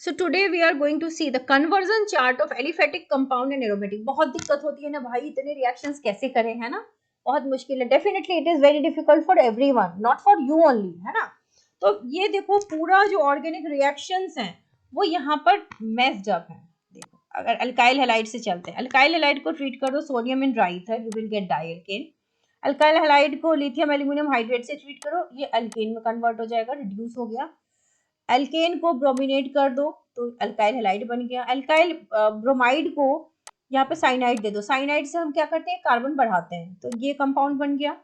So today we are going to see the conversion chart of aliphatic compound and aromatic. बहुत दिक्कत होती है ना भाई, इतने reactions कैसे करें, है ना, बहुत मुश्किल है. Definitely it is very difficult for everyone, not for you only, है ना. तो ये देखो पूरा जो organic reactions हैं वो यहाँ पर messed up है. देखो अगर alkyl halide से चलते हैं, alkyl halide को treat कर दो sodium in dry ether, you will get dialkane. Alkyl halide को लिथियम एल्यूमिनियम हाइड्रेट से ट्रीट करो, ये अल्केन में कन्वर्ट हो जाएगा, रिड्यूस हो गया. एल्केन को ब्रोमिनेट कर दो तो अल्काइल हैलाइड बन गया. अल्काइल ब्रोमाइड को यहाँ पे साइनाइड दे दो, साइनाइड से हम क्या करते हैं, कार्बन बढ़ाते हैं, तो ये कंपाउंड बन गया.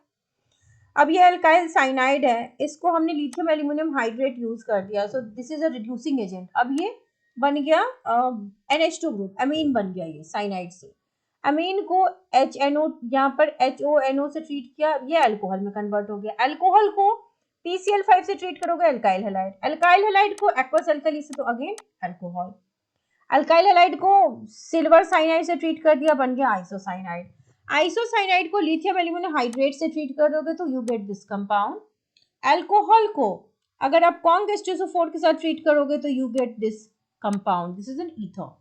अब ये अल्काइल साइनाइड है, इसको हमने लिथियम एल्यूमिनियम हाइड्रेट यूज कर दिया, सो this is a reducing agent. अब ये बन गया NH2 ग्रुप, अमीन बन गया ये साइनाइड से. अमीन को HNO यहाँ पर HONO से ट्रीट किया, ये अल्कोहल में कन्वर्ट हो गया. अल्कोहल को PCl5 से ट्रीट करोगे अल्काइल हैलाइड, अल्काइल हैलाइड को एक्वस अल्कली से तो अगेन अल्कोहल. अल्काइल हैलाइड को सिल्वर साइनाइड से ट्रीट कर दिया, बन गया आइसोसाइनाइड. आइसोसाइनाइड को लिथियम एल्यूमिनियम हाइड्रेट से ट्रीट कर दोगे तो you get this compound. Alcohol को अगर आप कॉन्ग H2SO4 के साथ ट्रीट करोगे तो you get this compound, this is an ether.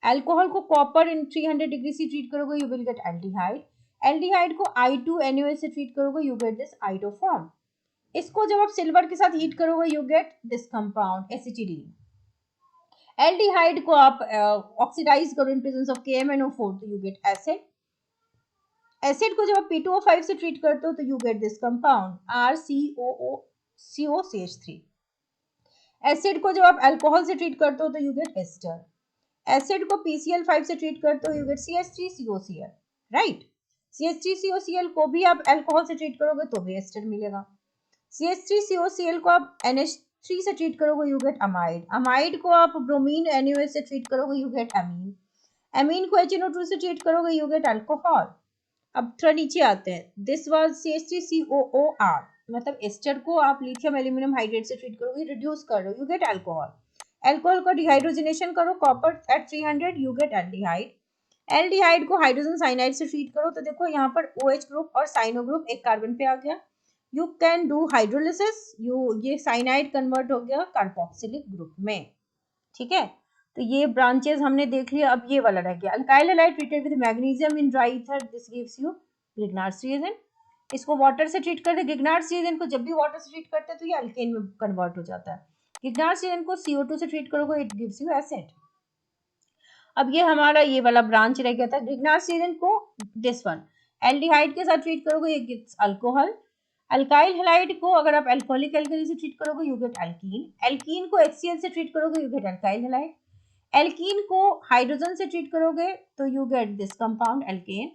Alcohol को कॉपर इन 300 डिग्री से ट्रीट करोगे you will get aldehyde. Aldehyde को I2NaOH से ट्रीट करोगे यू गेट दिस आइटोफॉर्म. इसको जब आप सिल्वर के साथ हीट करोगे you get this compound acetylene. Aldehyde को आप ऑक्सीडाइज करो इन प्रेजेंस ऑफ KMnO4 तो यू गेट एसिड. एसिड को जब आप P2O5 से ट्रीट करते हो तो you get this compound RCOOCOCH3. Acid को जब आप अल्कोहल से ट्रीट करते हो तो यू गेट एस्टर. एसिड को PCl5 से ट्रीट करते हो you get CH3COCl, right. CH3COCl को भी आप अल्कोहल से ट्रीट करोगे तो भी एस्टर मिलेगा. CH3COCl को आप NH3 से ट्रीट करोगे यू गेट अमाइड. अमाइड को आप ब्रोमीन NaOH से ट्रीट करोगे यू गेट अमीन. अमीन को HNO2 से ट्रीट करोगे यू गेट अल्कोहल. अब थोड़ा नीचे आते हैं, दिस वाज CH3COOR, मतलब एस्टर को आप लिथियम एल्यूमिनियम हाइड्रेट से ट्रीट करोगे, रिड्यूस करो यू गेट अल्कोहल. अल्कोहल को डिहाइड्रोजनेशन करो copper at 300 you get aldehyde. Aldehyde को हाइड्रोजन साइनाइड से ट्रीट करो तो देखो यहाँ पर OH ग्रुप और साइनो ग्रुप एक कार्बन पे आ गया. यू कैन डू हाइड्रोलिसिस, ये साइनाइड कन्वर्ट हो गया कार्बोक्सिलिक ग्रुप में. ठीक है, तो ये ब्रांचेस हमने देख लिया. अब ये वाला रह गया alkyl halide treated with magnesium in dry ether, this gives you Grignard's reagent. इसको वाटर से ट्रीट करते, ग्रिग्नार्ड्स रिएजेंट को जब भी वाटर से ट्रीट करते हैं तो ये अल्केन में कन्वर्ट हो जाता है. ग्रिग्नार्ड्स रिएजेंट को CO2 से ट्रीट करोगे इट गिव्स यू एसिड. अब ये हमारा ये वाला ब्रांच रह गया था. ग्रिग्नार्ड्स रिएजेंट को दिस वन एल्डिहाइड के साथ ट्रीट करोगे ये गिव्स अल्कोहल. अल्काइल हैलाइड को अगर आप अल्कोहलिक एल्कली से ट्रीट करोगे यू गेट एल्कीन. एल्कीन को HCl से ट्रीट करोगे you get alkyl halide. Alkene को हाइड्रोजन से ट्रीट करोगे तो you get this compound alkane.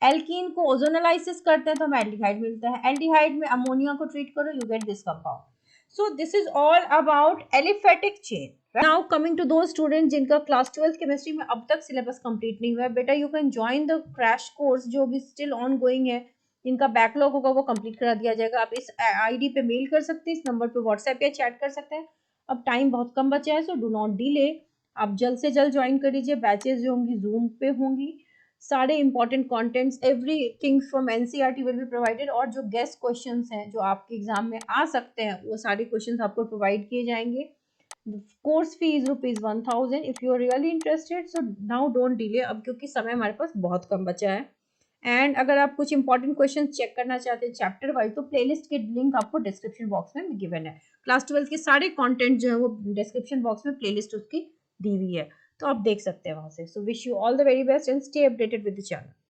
Alkene को ओजोनलाइसिस करते हैं तो हमें एल्डिहाइड मिलता है. एल्डिहाइड में अमोनिया को ट्रीट करो you get this compound. So this is all about aliphatic chain. Now coming to दो स्टूडेंट जिनका क्लास 12 केमिस्ट्री में अब तक सिलेबस कंप्लीट नहीं हुआ है, बेटा you can join the crash course जो भी स्टिल ऑन गोइंग है. जिनका बैकलॉग होगा वो कंप्लीट करा दिया जाएगा. आप इस आईडी पे मेल कर सकते हैं, इस नंबर पे व्हाट्सएप या चैट कर सकते हैं. अब टाइम बहुत कम बचा है, सो डू नॉट डिले. आप जल्द से जल्द ज्वाइन कर लीजिए. बैचेस जो होंगी जूम पे होंगी. सारे important contents everything from NCERT will be provided. और जो गेस्ट क्वेश्चंस हैं जो आपके एग्जाम में आ सकते हैं वो सारे क्वेश्चंस आपको प्रोवाइड किए जाएंगे. Course fee is ₹1000. If you are really interested so now don't delay, अब क्योंकि समय हमारे पास बहुत कम बचा है. एंड अगर आप कुछ इंपॉर्टेंट क्वेश्चन चेक करना चाहते हैं चैप्टर वाइज तो प्लेलिस्ट के लिंक आपको डिस्क्रिप्शन बॉक्स में गिवन है. क्लास 12 के सारे कंटेंट जो है वो डिस्क्रिप्शन बॉक्स में प्लेलिस्ट उसकी दी हुई है, तो आप देख सकते हैं वहां से. So wish you all the very best and stay updated with the channel.